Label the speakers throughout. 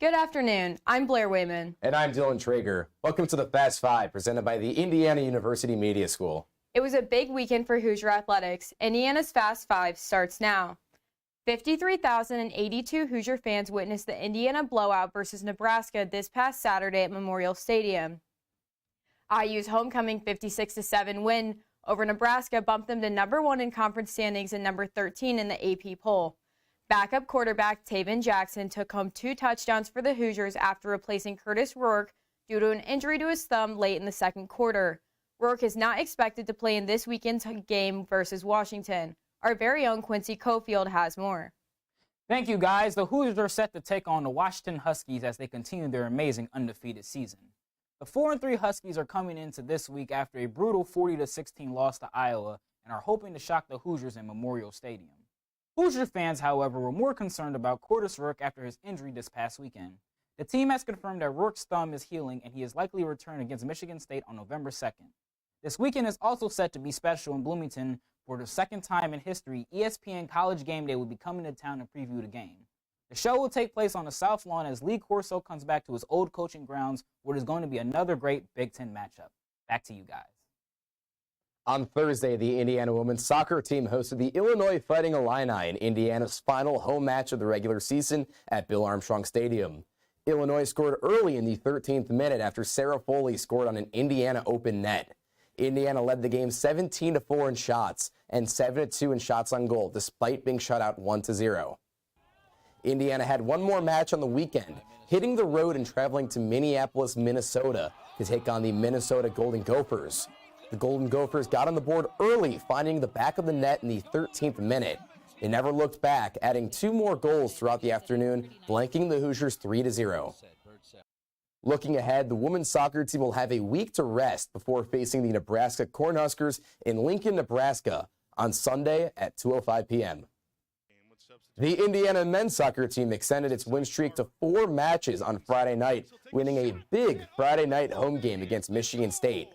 Speaker 1: Good afternoon. I'm Blair Wayman.
Speaker 2: And I'm Dylan Traeger. Welcome to the Fast Five, presented by the Indiana University Media School.
Speaker 1: It was a big weekend for Hoosier athletics. Indiana's Fast Five starts now. 53,082 Hoosier fans witnessed the Indiana blowout versus Nebraska this past Saturday at Memorial Stadium. IU's homecoming 56-7 win over Nebraska bumped them to number 1 in conference standings and number 13 in the AP poll. Backup quarterback Taven Jackson took home 2 touchdowns for the Hoosiers after replacing Curtis Rourke due to an injury to his thumb late in the second quarter. Rourke is not expected to play in this weekend's game versus Washington. Our very own Quincy Cofield has more.
Speaker 3: Thank you, guys. The Hoosiers are set to take on the Washington Huskies as they continue their amazing undefeated season. The 4-3 Huskies are coming into this week after a brutal 40-16 loss to Iowa and are hoping to shock the Hoosiers in Memorial Stadium. Hoosier fans, however, were more concerned about Curtis Rourke after his injury this past weekend. The team has confirmed that Rourke's thumb is healing and he is likely to return against Michigan State on November 2nd. This weekend is also set to be special in Bloomington. For the second time in history, ESPN College Game Day will be coming to town to preview the game. The show will take place on the South Lawn as Lee Corso comes back to his old coaching grounds, where it is going to be another great Big Ten matchup. Back to you guys.
Speaker 2: On Thursday, the Indiana women's soccer team hosted the Illinois Fighting Illini in Indiana's final home match of the regular season at Bill Armstrong Stadium. Illinois scored early in the 13th minute after Sarah Foley scored on an Indiana open net. Indiana led the game 17-4 in shots and 7-2 in shots on goal, despite being shut out 1-0. Indiana had one more match on the weekend, hitting the road and traveling to Minneapolis, Minnesota to take on the Minnesota Golden Gophers. The Golden Gophers got on the board early, finding the back of the net in the 13th minute. They never looked back, adding 2 more goals throughout the afternoon, blanking the Hoosiers 3-0. Looking ahead, the women's soccer team will have a week to rest before facing the Nebraska Cornhuskers in Lincoln, Nebraska on Sunday at 2:05 p.m. The Indiana men's soccer team extended its win streak to 4 matches on Friday night, winning a big Friday night home game against Michigan State.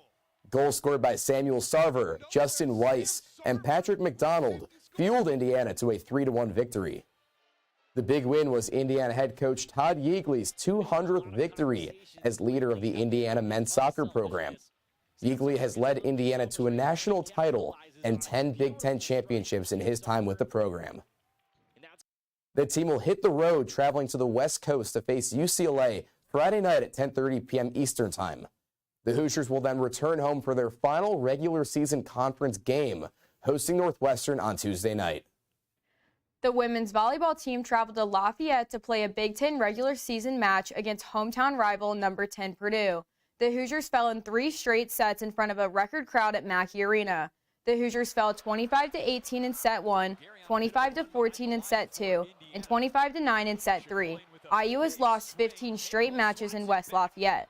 Speaker 2: Goals scored by Samuel Sarver, Justin Weiss, and Patrick McDonald fueled Indiana to a 3-1 victory. The big win was Indiana head coach Todd Yeagley's 200th victory as leader of the Indiana men's soccer program. Yeagley has led Indiana to a national title and 10 Big Ten championships in his time with the program. The team will hit the road traveling to the West Coast to face UCLA Friday night at 10:30 p.m. Eastern Time. The Hoosiers will then return home for their final regular season conference game, hosting Northwestern on Tuesday night.
Speaker 1: The women's volleyball team traveled to Lafayette to play a Big Ten regular season match against hometown rival number 10 Purdue. The Hoosiers fell in 3 straight sets in front of a record crowd at Mackey Arena. The Hoosiers fell 25-18 in set 1, 25-14 in set 2, and 25-9 in set 3. IU has lost 15 straight matches in West Lafayette.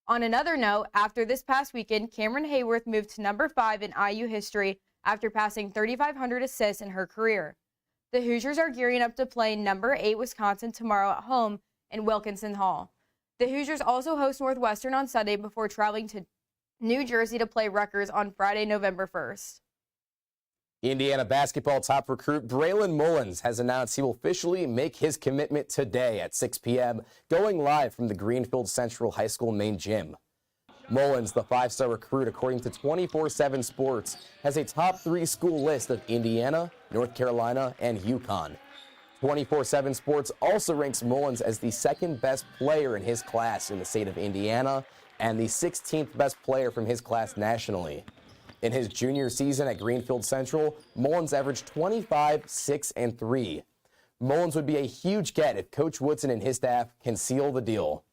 Speaker 1: On another note, after this past weekend, Cameron Hayworth moved to number 5 in IU history after passing 3,500 assists in her career. The Hoosiers are gearing up to play number 8 Wisconsin tomorrow at home in Wilkinson Hall. The Hoosiers also host Northwestern on Sunday before traveling to New Jersey to play Rutgers on Friday, November 1st.
Speaker 2: Indiana basketball top recruit Braylon Mullins has announced he will officially make his commitment today at 6 p.m., going live from the Greenfield Central High School main gym. Mullins, the 5-star recruit according to 24/7 Sports, has a top 3 school list of Indiana, North Carolina, and UConn. 24/7 Sports also ranks Mullins as the 2nd best player in his class in the state of Indiana and the 16th best player from his class nationally. In his junior season at Greenfield Central, Mullins averaged 25, 6, and 3. Mullins would be a huge get if Coach Woodson and his staff can seal the deal.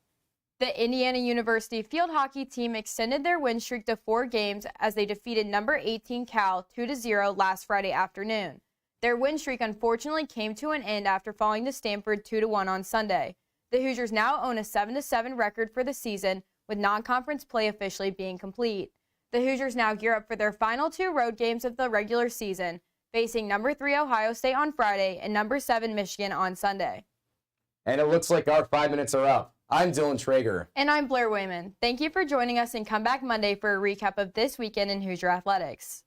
Speaker 1: The Indiana University field hockey team extended their win streak to 4 games as they defeated number 18 Cal 2-0 last Friday afternoon. Their win streak unfortunately came to an end after falling to Stanford 2-1 on Sunday. The Hoosiers now own a 7-7 record for the season, with non-conference play officially being complete. The Hoosiers now gear up for their final 2 road games of the regular season, facing number 3 Ohio State on Friday and number 7 Michigan on Sunday.
Speaker 2: And it looks like our 5 minutes are up. I'm Dylan Traeger.
Speaker 1: And I'm Blair Wayman. Thank you for joining us, and come back Monday for a recap of this weekend in Hoosier athletics.